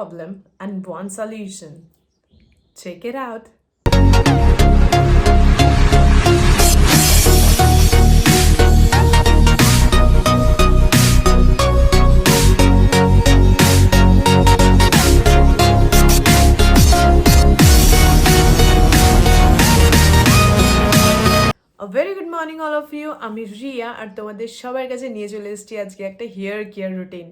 problem and one solution. Check it out. A very good morning all of you. আমি রিয়া আর তোমাদের সবার কাছে নিয়ে চলে এসেছি আজকে একটা হেয়ার কেয়ার রুটিন।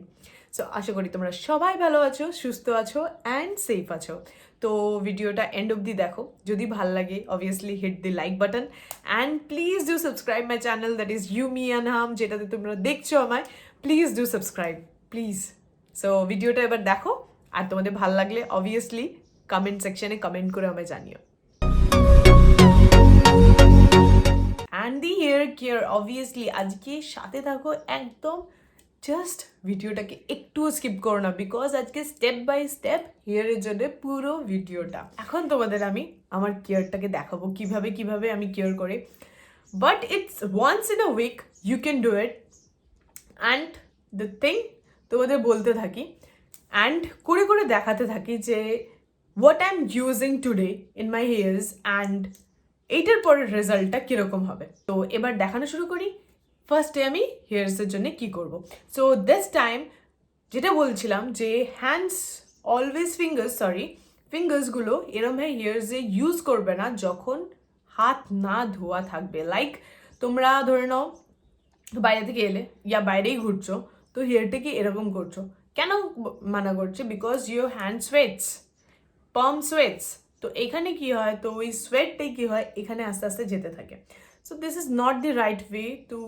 সো আশা করি তোমরা সবাই ভালো আছো, সুস্থ আছো অ্যান্ড সেফ আছো। তো ভিডিওটা এন্ড অবধি দেখো, যদি ভাল লাগে obviously hit the like button and please do subscribe my channel, that is you me আনহাম, যেটাতে তোমরা দেখছো আমায়। Please do subscribe please. So ভিডিওটা এবার দেখো, আর তোমাদের ভাল লাগলে অবভিয়াসলি কমেন্ট সেকশনে কমেন্ট করে আমায় জানিও। And the hair care obviously আজকে সাথে থাকো একদম, জাস্ট ভিডিওটাকে একটুও স্কিপ করো না, বিকজ আজকে স্টেপ বাই স্টেপ হেয়ারের জন্য পুরো ভিডিওটা। এখন তোমাদের আমি আমার কেয়ারটাকে দেখাবো কিভাবে কিভাবে আমি কেয়ার করি, but it's once in a week you can do it. And the thing তোমাদের বলতে থাকি অ্যান্ড করে করে দেখাতে থাকি যে what I am using today in my hairs and এইটার পরের রেজাল্টটা কীরকম হবে। তো এবার দেখানো শুরু করি। ফার্স্টে আমি হেয়ার্সের জন্য কি করব। সো দিস টাইম যেটা বলছিলাম যে হ্যান্ডস অলওয়েজ ফিঙ্গার্সগুলো এরমভাবে হেয়ার্সে ইউজ করবে না যখন হাত না ধোয়া থাকবে। লাইক তোমরা ধরে নাও বাইরে থেকে এলে ইয়া বাইরেই ঘুরছো, তো হেয়ারটাকে এরকম করছো, কেন মানা করছে? Because your hand sweats, palm sweats. তো এখানে কি হয়, তো ওই সোয়েটটাই কি হয় এখানে আস্তে আস্তে যেতে থাকে। So this is not the right way to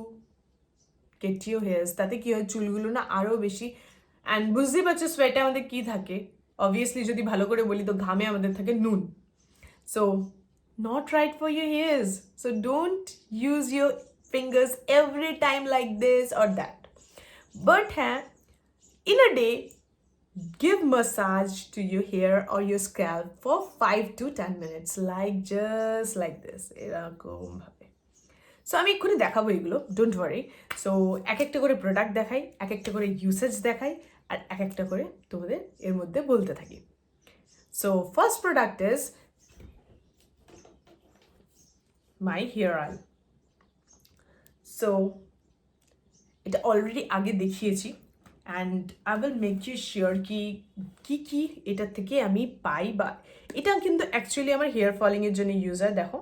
get your here's. তাতে কি হয়, চুলগুলো না আরও বেশি, অ্যান্ড বুঝতেই পারছো সোয়েটে আমাদের কি থাকে। অবভিয়াসলি যদি ভালো করে বলি তো ঘামে আমাদের থাকে নুন। So not right for your hairs. So don't use your fingers every time like this or that. But in a day, give massage to your hair or your scalp for 5 to 10 minutes, like just like this. এরকম ভাবে। So আমি এক্ষুনি দেখাবো এগুলো, don't worry. So এক একটা করে product দেখাই, এক একটা করে ইউসেজ দেখাই, আর এক একটা করে তোমাদের এর মধ্যে বলতে থাকি। So first product is my hair oil. So এটা অলরেডি আগে দেখিয়েছি and I will make you sure কি কি এটার থেকে আমি পাই। বা এটা কিন্তু অ্যাকচুয়ালি আমার হেয়ার ফলিংয়ের জন্য ইউজ হয়, দেখো।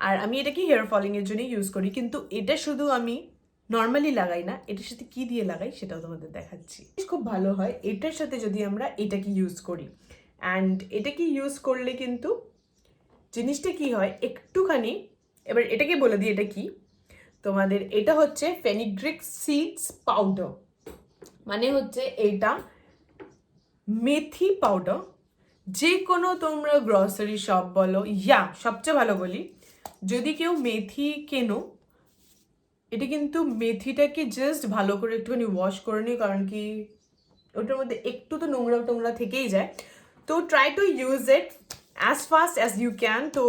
আর আমি এটাকে হেয়ার ফলিংয়ের জন্য ইউজ করি, কিন্তু এটা শুধু আমি নর্মালি লাগাই না, এটার সাথে কি দিয়ে লাগাই সেটাও তোমাদের দেখাচ্ছি। খুব ভালো হয় এটার সাথে যদি আমরা এটাকে ইউজ করি। অ্যান্ড এটাকে ইউজ করলে কিন্তু জিনিসটা কি হয় একটুখানি, এবার এটাকে বলে দিই এটা কি তোমাদের। এটা হচ্ছে ফেনিগ্রিক সিডস পাউডার, মানে হচ্ছে এটা মেথি পাউডার। যে কোনো তোমরা গ্রসারি শপ বলো, ইয়া সবচেয়ে ভালো বলি, যদি কেউ মেথি কেনো, এটা কিন্তু মেথিটাকে জাস্ট ভালো করে একটুখানি ওয়াশ করে নিই, কারণ কি ওটার মধ্যে একটু তো নোংরা টোংরা থেকেই যায়। তো try to use it as fast as you can. তো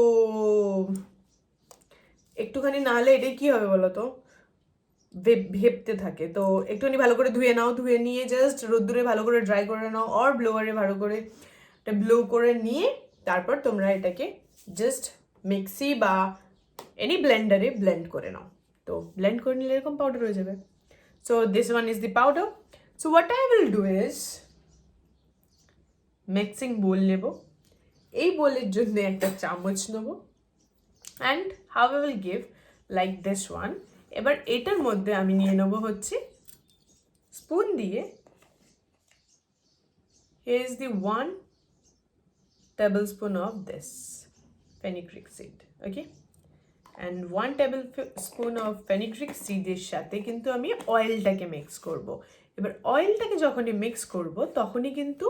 একটুখানি না হলে এটাই কী হবে বলো তো, ভেপতে থাকে। তো একটুখানি ভালো করে ধুয়ে নাও, ধুয়ে নিয়ে জাস্ট রোদ্দুরে ভালো করে ড্রাই করে নাও, অর ব্লোয়ারে ভালো করে এটা ব্লো করে নিয়ে তারপর তোমরা এটাকে জাস্ট মিক্সি বা এনি ব্লেন্ডারে ব্লেন্ড করে নাও। তো ব্লেন্ড করে নিলে এরকম পাউডার হয়ে যাবে। So this one is the powder. So what I will do is mixing bowl নেব, এই বোলের জন্য একটা চামচ নেবো and how I will give like this one. এবার এটার মধ্যে আমি নিয়ে নেবো হচ্ছে স্পুন দিয়ে, here is the 1 tablespoon of this fenugreek seed, okay, and 1 tablespoon of fenugreek seed এর সাথে কিন্তু আমি অয়েলটাকে মিক্স করব। এবার অয়েলটাকে যখনই মিক্স করব তখনই কিন্তু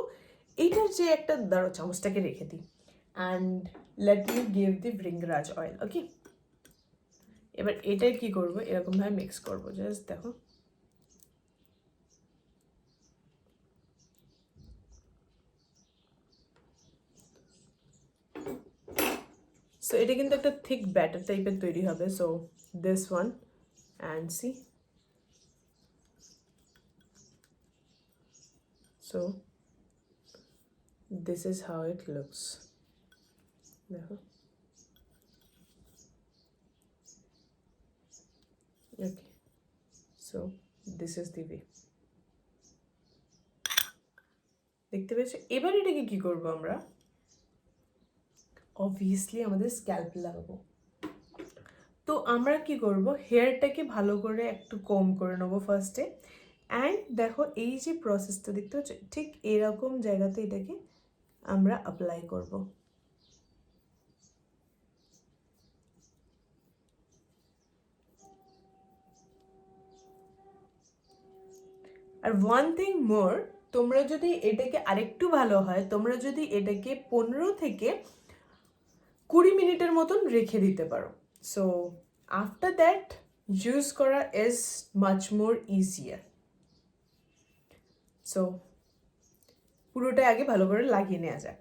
এইটার যে একটা দাঁড়ো চামচটাকে রেখে দিই, and let me give the bhringraj oil, okay. এবার এটাই কি করবো, এরকমভাবে মিক্স করবো, জাস্ট দেখো। সো এটা কিন্তু একটা থিক ব্যাটার টাইপের তৈরি হবে। So this one and see, so this is how it looks. দেখো, okay, so this is the way. দেখতে পেয়েছো? এবার এটাকে কি করব আমরা? অবভিয়াসলি আমাদের স্ক্যাল্প লাগাবো। তো আমরা কি করব, হেয়ারটাকে ভালো করে একটু কম করে নেবো ফার্স্টে। অ্যান্ড দেখো এই যে প্রসেসটা দেখতে হচ্ছে, ঠিক এরকম জায়গাতে এটাকে আমরা অ্যাপ্লাই করব। আর ওয়ান থিং মোর, তোমরা যদি এটাকে আরেকটু ভালো হয়, তোমরা যদি এটাকে 15 থেকে 20 মিনিটের মতন রেখে দিতে পারো। সো আফটার দ্যাট ইউজ করা is much more easier. So পুরোটাই আগে ভালো করে লাগিয়ে নেওয়া যাক।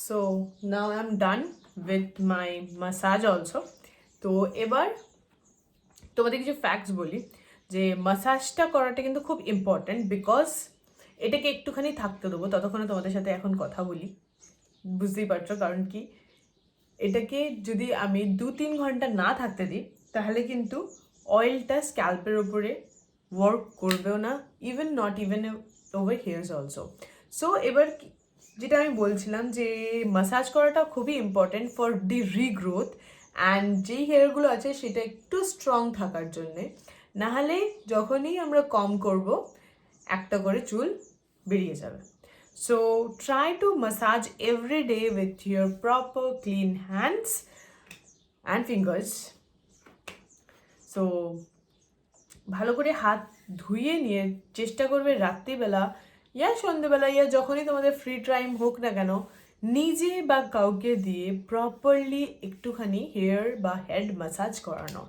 So now I'm done with my massage also. তো এবার তোমাদের কিছু ফ্যাক্টস বলি, যে মাসাজটা করাটা কিন্তু খুব ইম্পর্ট্যান্ট, বিকজ এটাকে একটুখানি থাকতে দেবো, ততক্ষণে তোমাদের সাথে এখন কথা বলি। বুঝতেই পারছো কারণ কি, এটাকে যদি আমি 2-3 ঘন্টা না থাকতে দিই, তাহলে কিন্তু অয়েলটা স্ক্যাল্পের উপরে ওয়ার্ক করবেও না, not even over here's also. So এবার যেটা আমি বলছিলাম, যে মাসাজ করাটা খুবই important for the regrowth, and যেই হেয়ারগুলো আছে সেটা একটু স্ট্রং থাকার জন্যে। নাহলে যখনই আমরা কম করব, একটা করে চুল বেরিয়ে যাবে। So try to massage every day with your proper clean hands and fingers. So ভালো করে হাত ধুয়ে নিয়ে চেষ্টা করবে রাত্রিবেলা ইয়া সন্ধ্যেবেলা ইয়া যখনই তোমাদের ফ্রি টাইম হোক না কেন, নিজে বা কাউকে দিয়ে প্রপারলি একটুখানি হেয়ার বা হেড ম্যাসাজ করানো,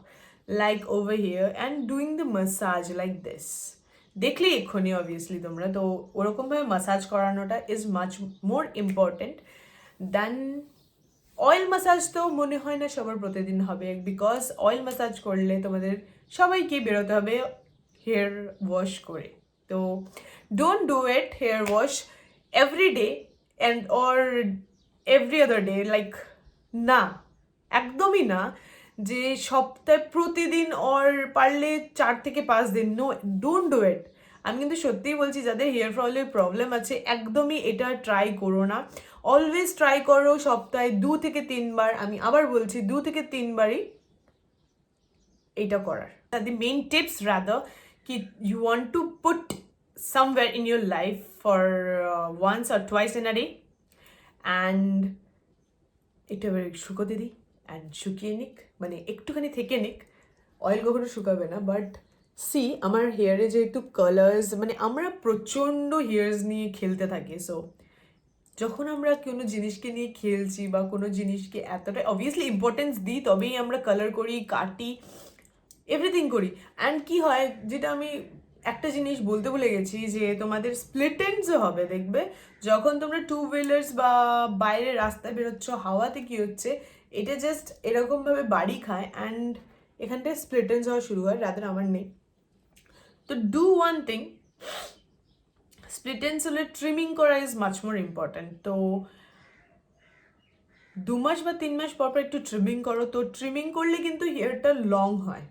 like over here and doing the massage like this. দেখলে এক্ষুনি অবভিয়াসলি তোমরা, তো ওরকমভাবে ম্যাসাজ করানোটা is much more important than oil massage. তো মনে হয় না সবার প্রতিদিন হবে, বিকজ অয়েল ম্যাসাজ করলে তোমাদের সবাইকে বেরোতে হবে হেয়ার ওয়াশ করে। তো don't do it here wash every day and or every other day, like না, একদমই না যে সপ্তাহে প্রতিদিন অর পারলে 4 থেকে 5 দিন। No, don't do it. আমি কিন্তু সত্যিই বলছি, যাদের হেয়ার ফলের প্রবলেম আছে একদমই এটা ট্রাই করো না। অলওয়েজ ট্রাই করো সপ্তাহে 2 থেকে 3 বার, আমি আবার বলছি 2 থেকে 3 বারই এটা করার। দি মেইন টিপস রাদার কি you want to put somewhere in your life for once or twice in a day, and এটা এবার শুকোতে দিই অ্যান্ড শুকিয়ে নিক, মানে একটুখানি থেকে নিক। অয়েল কখনো শুকাবে না, বাট সি আমার হেয়ারে যেহেতু কালার্স, মানে আমরা প্রচণ্ড হেয়ার্স নিয়ে খেলতে থাকি। সো যখন আমরা কোনো জিনিসকে নিয়ে খেলছি বা কোনো জিনিসকে এতটা অবভিয়াসলি ইম্পর্টেন্স দিই, তবেই আমরা কালার করি, কাটি, এভরিথিং করি। অ্যান্ড কি হয়, যেটা আমি একটা জিনিস বলতে ভুলে গেছি, যে তোমাদের স্প্লিট এন্ডসও হবে দেখবে যখন তোমরা টু হুইলার্স বা বাইরে রাস্তায় বেরোচ্ছ, হাওয়াতে কি হচ্ছে, এটা জাস্ট এরকমভাবে বাড়ি খায় অ্যান্ড এখানটায় স্প্লিট এন্ডস হওয়া শুরু হয়। রাদার আমার নেই। তো do one thing, split ends হলে ট্রিমিং করা ইজ মাচ মোর ইম্পর্ট্যান্ট। তো 2 মাস বা 3 মাস পর পর একটু ট্রিমিং করো। তো ট্রিমিং করলে কিন্তু হেয়ারটা লং হয়,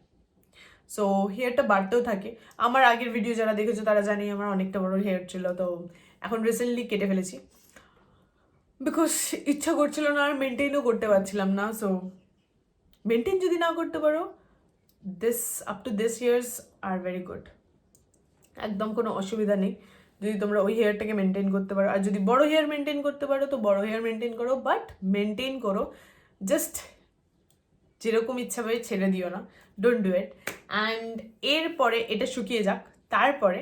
সো হেয়ারটা বাড়তেও থাকে। আমার আগের ভিডিও যারা দেখেছো তারা জানি আমার অনেকটা বড় হেয়ার ছিল, তো এখন রিসেন্টলি কেটে ফেলেছি বিকজ ইচ্ছা করছিল না আর মেনটেনও করতে পারছিলাম না। সো মেনটেন যদি না করতে পারো, this up to this years are very good, একদম কোনো অসুবিধা নেই যদি তোমরা ওই হেয়ারটাকে মেনটেন করতে পারো। আর যদি বড় হেয়ার মেনটেন করতে পারো তো বড় হেয়ার মেনটেন করো, বাট মেনটেন করো, জাস্ট যেরকম ইচ্ছা ভাবে ছেড়ে দিও না, ডোন্ট ডু ইট। অ্যান্ড এরপরে এটা শুকিয়ে যাক, তারপরে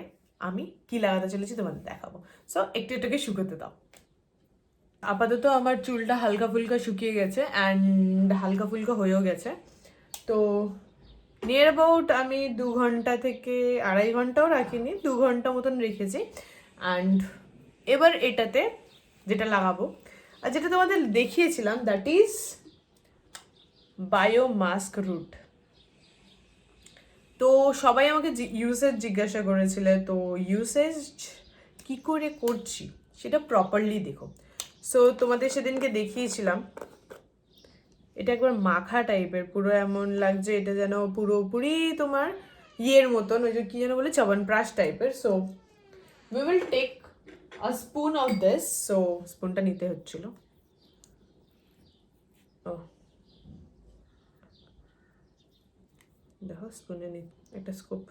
আমি কি লাগাতে চলেছি তোমাদের দেখাবো। সো একটু এটাকে শুকোতে দাও। আপাতত আমার চুলটা হালকা ফুলকা শুকিয়ে গেছে অ্যান্ড হালকা ফুলকা হয়েও গেছে। তো নিয়ার অ্যাবাউট আমি 2 ঘন্টা থেকে 2.5 ঘন্টাও রাখিনি, 2 ঘন্টা মতন রেখেছি। অ্যান্ড এবার এটাতে যেটা লাগাবো আর যেটা তোমাদের দেখিয়েছিলাম, দ্যাট ইজ বায়োমাস্ক রুট। তো সবাই আমাকে ইউসেজ জিজ্ঞাসা করেছিলে, তো ইউসেজ কি করে করছি সেটা প্রপারলি দেখো। সো তোমাদের সেদিনকে দেখিয়েছিলাম, এটা একবার মাখা টাইপের, পুরো এমন লাগছে এটা যেন পুরোপুরি তোমার ইয়ের মতন, ওই যে কি যেন বলে চ্যবনপ্রাশ টাইপের। So we will take a spoon of this. So স্পুনটা নিতে হচ্ছিল, ও দেখো স্পুনে একটা স্কুপ,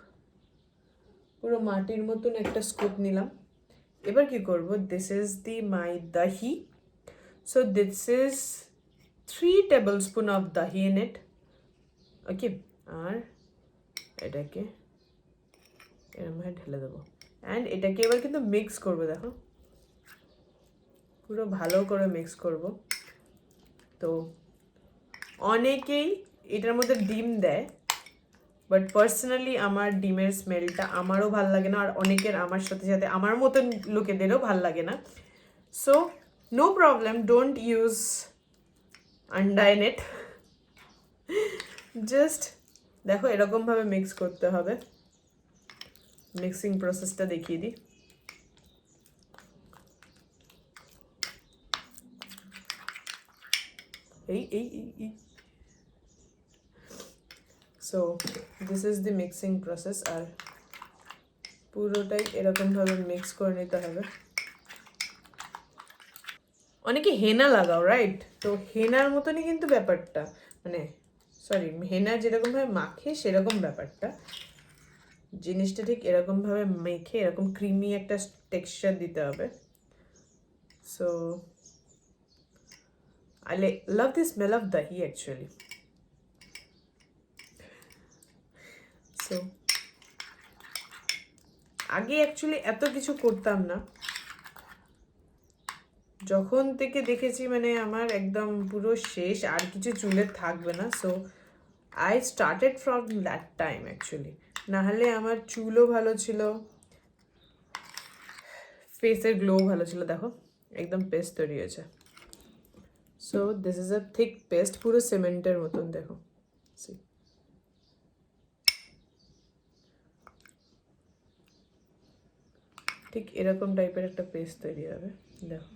পুরো মাটির মতন একটা স্কুপ নিলাম। এবার কি করব, this is the my dahi. So this is 3 tablespoon of dahi in it, okay. আর এটাকে এরমভাবে ঢেলে দেবো অ্যান্ড এটাকে এবার কিন্তু মিক্স করবো, দেখো পুরো ভালো করে মিক্স করব। তো অনেকেই এটার মধ্যে ডিম দেয়, বাট পার্সোনালি আমার ডিমের স্মেলটা আমারও ভাল লাগে না, আর অনেকের আমার সাথে সাথে আমার মতন লোকেদেরও ভাল লাগে না। So no problem, don't use anda in it. Just দেখো এরকমভাবে মিক্স করতে হবে। মিক্সিং প্রসেসটা দেখিয়ে দিই। এই so this is the mixing process, আর পুরোটাই এরকমভাবে মিক্স করে নিতে হবে। অনেকে হেনা লাগাও, রাইট? তো হেনার মতনই কিন্তু ব্যাপারটা, মানে সরি, হেনা যেরকমভাবে মাখে সেরকম ব্যাপারটা, জিনিসটা ঠিক এরকমভাবে মেখে এরকম ক্রিমি একটা টেক্সচার দিতে হবে। So I love the smell of dahi actually. So আগে অ্যাকচুয়ালি এত কিছু করতাম না, যখন থেকে দেখেছি মানে আমার একদম পুরো শেষ, আর কিছু চুলে থাকবে না। So I started from that time actually. নাহলে আমার চুলও ভালো ছিল, ফেসের গ্লো ভালো ছিল, দেখো একদম পেস্ট তৈরি হয়েছে। So this is a thick paste, পুরো সিমেন্টের মতন, দেখো ঠিক এরকম টাইপের একটা পেস্ট তৈরি হবে, দেখো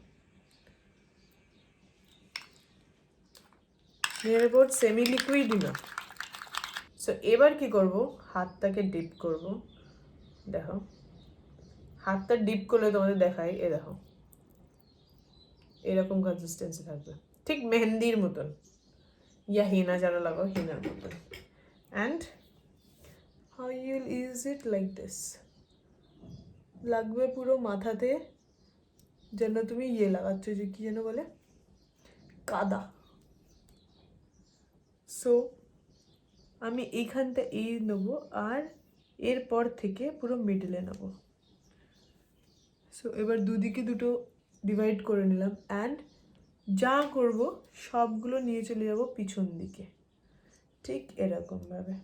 এরপর সেমি লিকুইড না। সো এবার কি করব, হাতটাকে ডিপ করব, দেখো হাতটা ডিপ করলে তোমাদের দেখাই, এ দেখো এরকম কনসিস্টেন্সি থাকবে, ঠিক মেহেন্দির মতন, ইয়া হেনা যারা লাগাও হেনার মতন। And how you will use it like this, লাগবে পুরো মাথাতে, যেন তুমি ইয়ে লাগাচ্ছ, যে কি যেন বলে কাদা। সো আমি এইখানটা এই নেবো আর এরপর থেকে পুরো মিডলে নেব। সো এবার দুদিকে দুটো ডিভাইড করে নিলাম অ্যান্ড যা করব সবগুলো নিয়ে চলে যাব পিছন দিকে, ঠিক এরকমভাবে।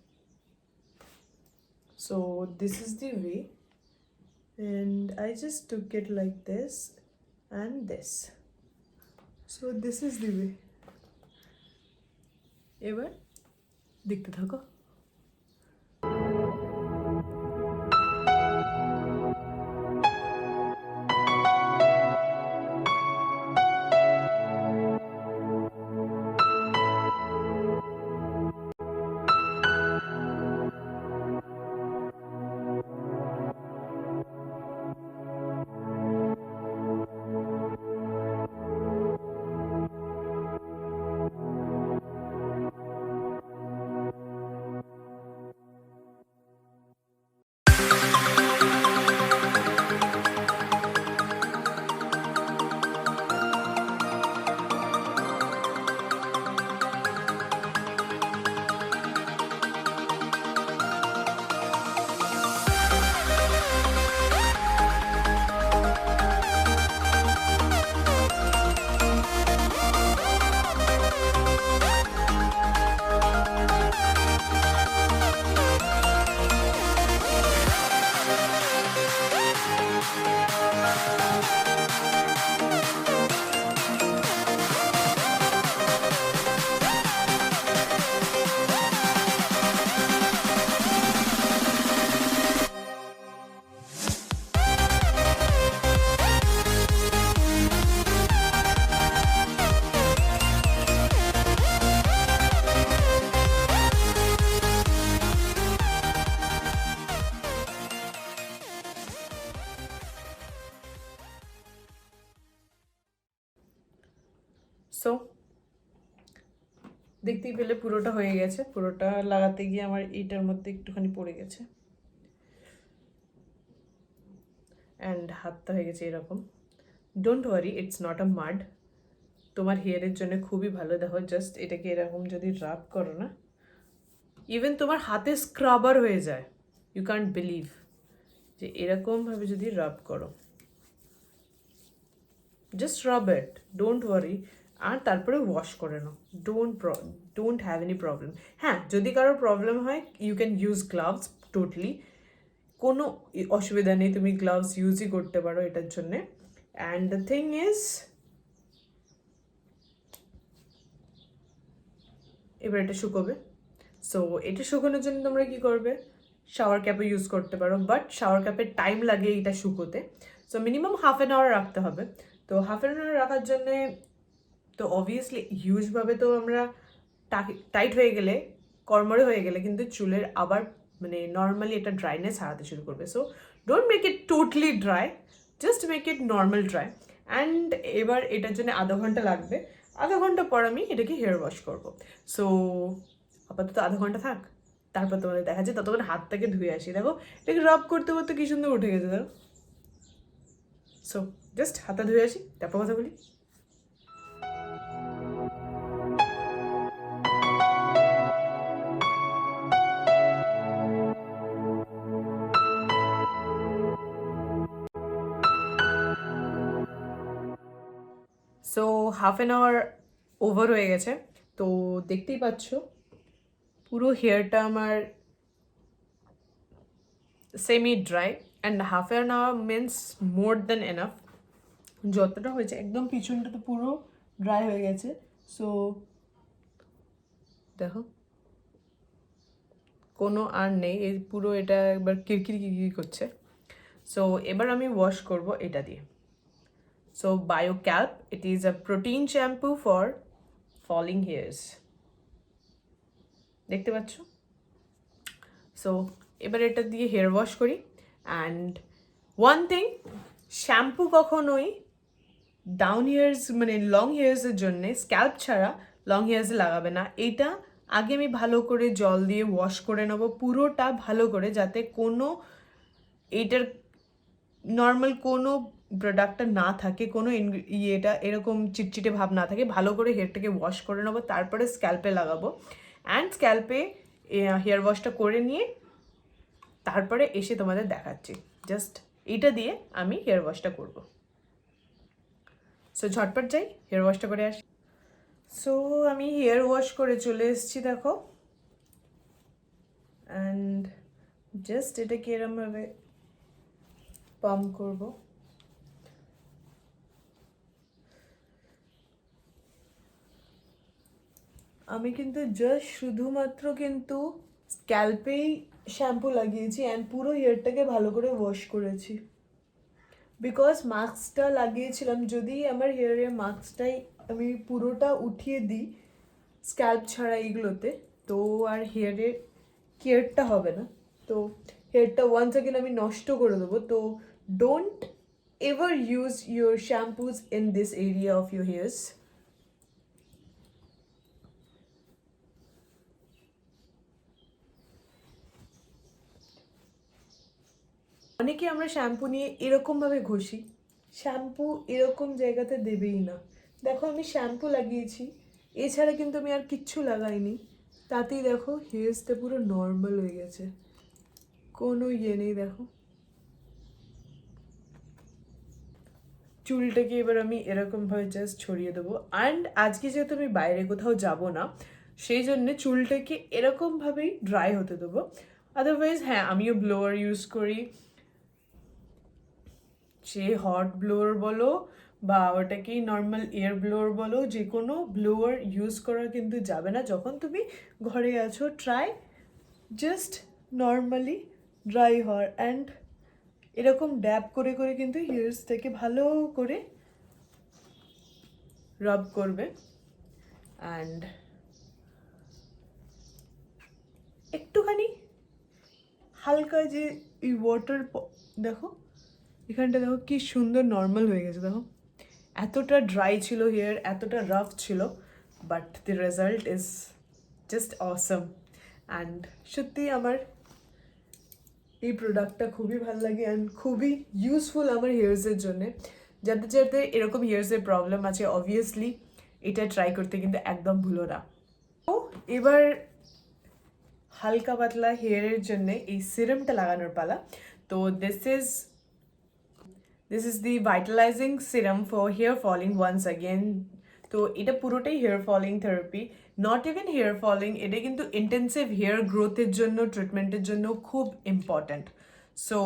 So this is the way and I just took it like this and this. So this is the way. এবার দেখতে থাকো। সো দেখতেই পেলে পুরোটা হয়ে গেছে। পুরোটা লাগাতে গিয়ে আমার এইটার মধ্যে একটুখানি পড়ে গেছে অ্যান্ড হাতটা হয়ে গেছে এরকম। Don't worry, it's not a mud. তোমার হেয়ারের জন্য খুবই ভালো। দেখো জাস্ট এটাকে এরকম যদি রাব করো না, ইভেন তোমার হাতে স্ক্রাবার হয়ে যায়। ইউ ক্যান্ট বিলিভ যে এরকমভাবে যদি রাব করো, just Rab it, don't worry. আর তারপরে ওয়াশ করে নাও। Don't have any problem. হ্যাঁ, যদি কারোর প্রবলেম হয় you can use gloves, totally কোনো অসুবিধা নেই, তুমি গ্লাভস ইউজই করতে পারো এটার জন্যে। অ্যান্ড দ্য থিং ইজ, এবার এটা শুকোবে। সো এটা শুকোনোর জন্য তোমরা কি করবে, শাওয়ার ক্যাপে ইউজ করতে পারো, বাট শাওয়ার ক্যাপের টাইম লাগে এটা শুকোতে। So minimum half an hour রাখতে হবে। তো হাফ অ্যান আওয়ার রাখার জন্যে তো অবভিয়াসলি হিউজভাবে তো আমরা টাইট হয়ে গেলে, কড়মড়ে হয়ে গেলে কিন্তু চুলের আবার মানে নর্মালি এটা ড্রাইনেস হারাতে শুরু করবে। So don't make it totally dry, just make it normal dry. And এবার এটার জন্য আধা ঘন্টা লাগবে। আধা ঘন্টা পর আমি এটাকে হেয়ার ওয়াশ করবো। সো আপাতত আধা ঘন্টা থাক, তারপর তোমাদের দেখা যায়। ততক্ষণ হাতটাকে ধুয়ে আসি। দেখো এটাকে রাব করতে করতে কি সুন্দর উঠে গেছে দেখো। সো জাস্ট হাতটা ধুয়ে আসি, তারপর কথা বলি। So half an hour over হয়ে গেছে। তো দেখতেই পাচ্ছ পুরো হেয়ারটা আমার semi dry, and half an hour means more than enough. যতটা হয়েছে একদম পিছনটা তো পুরো ড্রাই হয়ে গেছে। সো দেখো কোনো আর নেই, এই পুরো এটা একবার কিরকিরি কিরকিরি করছে। সো এবার আমি ওয়াশ করব এটা দিয়ে। So Biocalp, it is a protein shampoo for falling hairs, দেখতে পাচ্ছ। সো এবার এটা দিয়ে হেয়ার ওয়াশ করি। অ্যান্ড ওয়ান থিং, শ্যাম্পু কখনোই ডাউন হেয়ার্স মানে লং হেয়ার্সের জন্যে স্ক্যাল্প ছাড়া লং হেয়ার্সে লাগাবে না। এটা আগে আমি ভালো করে জল দিয়ে ওয়াশ করে নেবো পুরোটা ভালো করে, যাতে কোনো এইটার নর্মাল কোনো প্রোডাক্টটা না থাকে, কোনো ইয়েটা এরকম চিটচিটে ভাব না থাকে। ভালো করে হেয়ারটাকে ওয়াশ করে নেবো, তারপরে স্ক্যাল্পে লাগাবো। অ্যান্ড স্ক্যাল্পে হেয়ার ওয়াশটা করে নিয়ে তারপরে এসে তোমাদের দেখাচ্ছি। জাস্ট এটা দিয়ে আমি হেয়ার ওয়াশটা করব। সো ঝটপট যাই হেয়ার ওয়াশটা করে আসি। সো আমি হেয়ার ওয়াশ করে চলে এসেছি দেখো, অ্যান্ড জাস্ট এটাকে এরমভাবে পাম্প করব। আমি কিন্তু জাস্ট শুধুমাত্র কিন্তু স্ক্যাল্পেই শ্যাম্পু লাগিয়েছি অ্যান্ড পুরো হেয়ারটাকে ভালো করে ওয়াশ করেছি, বিকজ মাস্কটা লাগিয়েছিলাম। যদি আমার হেয়ারে মাস্কটাই আমি পুরোটা উঠিয়ে দিই স্ক্যাল্প ছাড়া এইগুলোতে, তো আর হেয়ারের কেয়ারটা হবে না, তো হেয়ারটা ওয়ান্স অ্যাগেন আমি নষ্ট করে দেবো। তো don't ever use your shampoos in this area of your hairs. অনেকে আমরা শ্যাম্পু নিয়ে এরকমভাবে ঘষি, শ্যাম্পু এরকম জায়গাতে দেবেই না। দেখো আমি শ্যাম্পু লাগিয়েছি, এছাড়া কিন্তু আমি আর কিচ্ছু লাগাইনি, তাতেই দেখো হেয়ার্সটা পুরো নর্মাল হয়ে গেছে, কোনো ইয়ে নেই। দেখো চুলটাকে এবার আমি এরকমভাবে জাস্ট ছড়িয়ে দেবো। অ্যান্ড আজকে যেহেতু আমি বাইরে কোথাও যাব না, সেই জন্য চুলটাকে এরকমভাবেই ড্রাই হতে দেবো। আদারওয়াইজ হ্যাঁ, আমিও ব্লোয়ার ইউজ করি, সে হট ব্লোয়ার বলো বা ওটাকেই নর্মাল এয়ার ব্লোয়ার বলো, যে কোনো ব্লোয়ার ইউজ করা কিন্তু যাবে না যখন তুমি ঘরে আছো। ট্রাই জাস্ট নর্মালি ড্রাই হওয়ার, অ্যান্ড এরকম ড্যাব করে করে কিন্তু হেয়ার্সটাকে ভালো করে রাব করবে। অ্যান্ড একটুখানি হালকা যে এই ওয়াটার, দেখো এখানটা দেখো কি সুন্দর নর্মাল হয়ে গেছে। দেখো এতটা ড্রাই ছিল হেয়ার, এতটা রাফ ছিল, but the result is just Assam. And সত্যি আমার এই প্রোডাক্টটা খুবই ভালো লাগে অ্যান্ড খুবই ইউজফুল আমার হেয়ার্সের জন্যে। যাদের যাদের এরকম হেয়ার্সের প্রবলেম আছে, অবভিয়াসলি এটা ট্রাই করতে কিন্তু একদম ভুলো না। তো এবার হালকা পাতলা হেয়ারের জন্য এই সিরামটা লাগানোর পালা। তো this is the vitalising serum for hair falling once again. তো এটা পুরোটাই hair falling therapy, not even hair falling, এটা কিন্তু ইন্টেন্সিভ হেয়ার গ্রোথের জন্য, ট্রিটমেন্টের জন্য খুব ইম্পর্ট্যান্ট। সো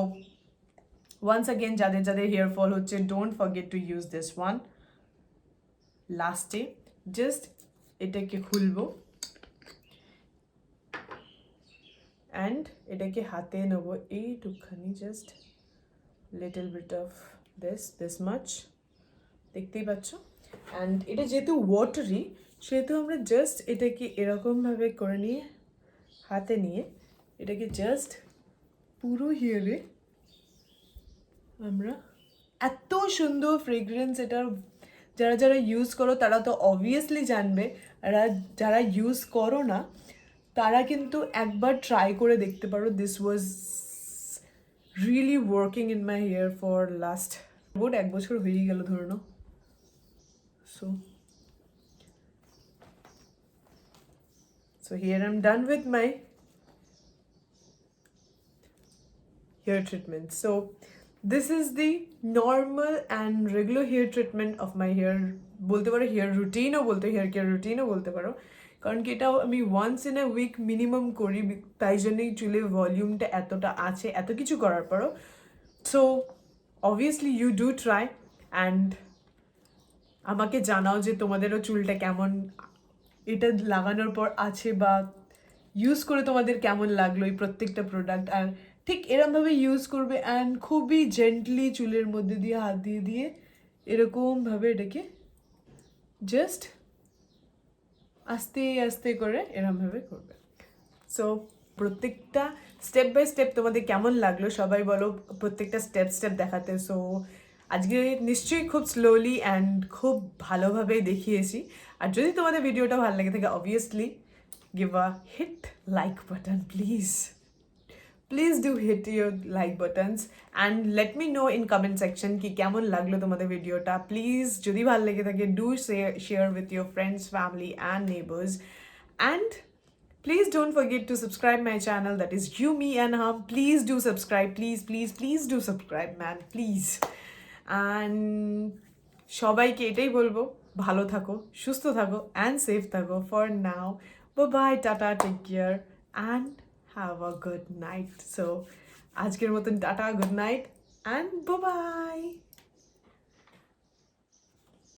ওয়ান্স অ্যাগেন যাদের যাদের হেয়ার ফল হচ্ছে, don't forget to use this one. লাস্টে জাস্ট এটাকে খুলবো অ্যান্ড এটাকে হাতে নেবো এইটুকখানি, just little bit of this much, দেখতেই পাচ্ছ। অ্যান্ড এটা যেহেতু ওয়াটারি, সেহেতু আমরা জাস্ট এটাকে এরকমভাবে করে নিয়ে হাতে নিয়ে এটাকে জাস্ট পুরো হেয়ারে আমরা, এত সুন্দর ফ্রেগরেন্স এটার। যারা যারা ইউজ করো তারা তো অবভিয়াসলি জানবে, আর যারা ইউজ করো না তারা কিন্তু একবার ট্রাই করে দেখতে পারো। This was really working in my here for last বোধ 1 বছর হয়েই গেল ধরে নাও। So here I'm done with my hair treatment. So this is the normal and regular hair treatment of my hair, বলতে পারো হেয়ার রুটিনও বলতে, হেয়ার কেয়ার রুটিনও বলতে পারো, কারণ কি এটাও আমি once in a week minimum করি, তাই জন্যই চুলের ভলিউমটা এতটা আছে এত কিছু করার পরও। So obviously you do try and আমাকে জানাও যে তোমাদেরও চুলটা কেমন এটা লাগানোর পর আছে, বা ইউজ করে তোমাদের কেমন লাগলো এই প্রত্যেকটা প্রোডাক্ট। আর ঠিক এরমভাবে ইউজ করবে অ্যান্ড খুবই জেন্টলি চুলের মধ্যে দিয়ে হাত দিয়ে দিয়ে এরকমভাবে এটাকে জাস্ট আস্তে আস্তে করে এরমভাবে করবে। সো প্রত্যেকটা স্টেপ বাই স্টেপ তোমাদের কেমন লাগলো সবাই বলো, প্রত্যেকটা স্টেপ দেখাতে। সো আজকে নিশ্চয়ই খুব স্লোলি অ্যান্ড খুব ভালোভাবেই দেখিয়েছি। আর যদি তোমাদের ভিডিওটা ভালো লেগে থাকে, obviously give a hit like button, please do hit your like buttons and let me know in comment section ki kemon laglo tomader video ta. Please jodi bhalo lege thake do share with your friends, family and neighbors, and Please don't forget to subscribe my channel, that is You, Me and Hum. Please do subscribe. Please do subscribe, man. Please. And সবাইকে এটাই বলবো, ভালো থাকো, সুস্থ থাকো and safe থাকো. For now, bye bye, tata, take care and have a good night. So আজকের মতন tata, good night and bye bye.